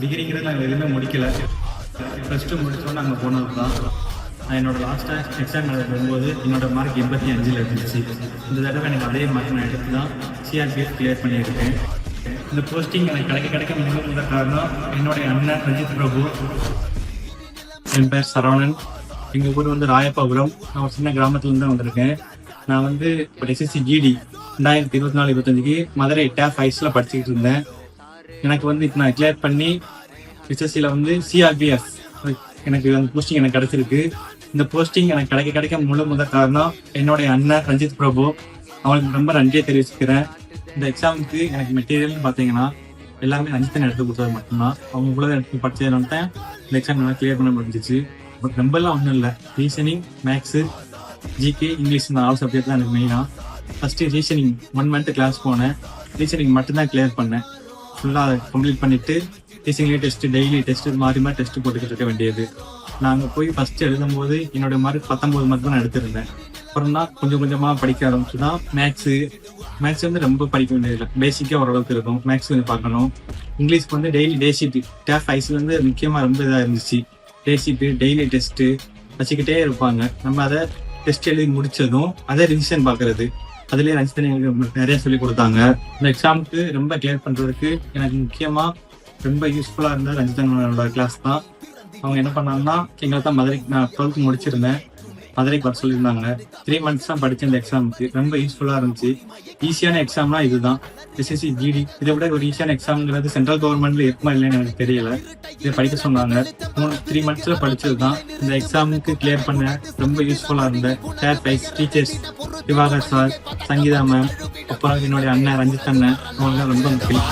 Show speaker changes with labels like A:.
A: டிகிரிங்கிறது நாங்கள் எதுவுமே முடிக்கல. +2 முடிச்சோன்னு அங்கே போனது தான். நான் என்னோடய லாஸ்ட்டாக எக்ஸாம் எழுத போகும்போது என்னோடய மார்க் 85 இருந்துச்சு. இந்த தடவை எனக்கு அதே மார்க் நான் எடுத்து தான் சிஆர்பிஎஃப் கிளியர் பண்ணியிருக்கேன். இந்த போஸ்டிங் எனக்கு கிடைக்க மிக காரணம் என்னுடைய அண்ணன் ரஞ்சித் பிரபு. என் பேர் சரவணன். எங்கள் ஊர் வந்து ராயப்பாபுரம். நான் ஒரு சின்ன கிராமத்துலேருந்து தான் வந்திருக்கேன். நான் வந்து இப்போ எஸ்எஸ்சி ஜிடி 2024-25க்கு மதுரை டேப் ஹைஸில் படிச்சுக்கிட்டு இருந்தேன். எனக்கு வந்து இப்போ நான் கிளியர் பண்ணி எஸ்எஸ்சியில் வந்து சிஆர்பிஎஃப் எனக்கு அந்த போஸ்டிங் எனக்கு கிடச்சிருக்கு. இந்த போஸ்டிங் எனக்கு கிடைக்க முதல் காரணம் என்னுடைய அண்ணன் ரஞ்சித் பிரபு. அவங்களுக்கு ரொம்ப நன்றியை தெரிவிச்சுக்கிறேன். இந்த எக்ஸாமுக்கு எனக்கு மெட்டீரியல்னு பார்த்தீங்கன்னா எல்லாமே ரஞ்சித்தன் எடுத்து கொடுத்தது மட்டும்தான். அவங்க கூட எடுத்து படித்ததுனால இந்த எக்ஸாம் நல்லா கிளியர் பண்ண முடிஞ்சிச்சு. பட் ரொம்பலாம் ஒன்றும் இல்லை. ரீசனிங், மேக்ஸு, ஜிகே, இங்கிலீஷ் இந்த 4 சப்ஜெக்ட் தான் எனக்கு மெயினாக. ஃபஸ்ட்டு ரீசனிங் 1 மந்த் கிளாஸ் போனேன். ரீசனிங் மட்டும்தான் கிளியர் பண்ணேன். ஃபுல்லாக அதை கம்ப்ளீட் பண்ணிவிட்டு ரீசனிங்லேயே டெஸ்ட்டு, டெய்லி டெஸ்ட்டு மாறி டெஸ்ட்டு போட்டுக்கிட்டு இருக்க வேண்டியது. நாங்கள் போய் ஃபஸ்ட்டு எழுதும்போது என்னோடய மார்க் 19 மார்க் தான் நான் எடுத்திருந்தேன். அப்புறம் தான் கொஞ்சம் கொஞ்சமாக படிக்க ஆரம்பிச்சு தான் மேக்ஸ் வந்து ரொம்ப படிக்க வேண்டியதில்லை. பேசிக்காக ஓரளவுக்கு இருக்கும். மேக்ஸ் கொஞ்சம் பார்க்கணும். இங்கிலீஷ்க்கு வந்து டெய்லி டே ஷீட்டு டேப் ஐஸ்லேருந்து முக்கியமாக ரொம்ப இதாக இருந்துச்சு. டே ஷீட்டு, டெய்லி டெஸ்ட்டு வச்சுக்கிட்டே இருப்பாங்க. நம்ம அதை டெஸ்ட் எழுதி முடித்ததும் அதை ரிவிஷன் பார்க்குறது. அதுலேயே ரஞ்சித்தன் எங்களுக்கு நிறைய சொல்லிக் கொடுத்தாங்க. இந்த எக்ஸாமுக்கு ரொம்ப கிளியர் பண்ணுறதுக்கு எனக்கு முக்கியமாக ரொம்ப யூஸ்ஃபுல்லாக இருந்த ரஞ்சித்தனோட கிளாஸ் தான். அவங்க என்ன பண்ணாங்கன்னா, எங்களை தான் மதுரைக்கு நான் 12th முடிச்சிருந்தேன். மதுரைக்கு வர சொல்லியிருந்தாங்க. 3 months தான் படித்தேன். இந்த எக்ஸாமுக்கு ரொம்ப யூஸ்ஃபுல்லாக இருந்துச்சு. ஈஸியான எக்ஸாம்னா இதுதான், எஸ்எஸ்சி ஜிடி. இதை விட ஒரு ஈஸியான எக்ஸாம்ங்கிறது சென்ட்ரல் கவர்மெண்ட்டில் இருக்குமா இல்லைன்னு எனக்கு தெரியல. இதை படிக்க சொன்னாங்க. 3 months படித்தது தான் இந்த எக்ஸாமுக்கு கிளியர் பண்ண ரொம்ப யூஸ்ஃபுல்லாக இருந்த டேப் ஐஸ் teachers Diwakar sir, Sangeetha ma'am, அப்புறம் என்னுடைய அண்ணன் ரஞ்சித் அண்ணன், அவங்க ரொம்ப முக்கியம்.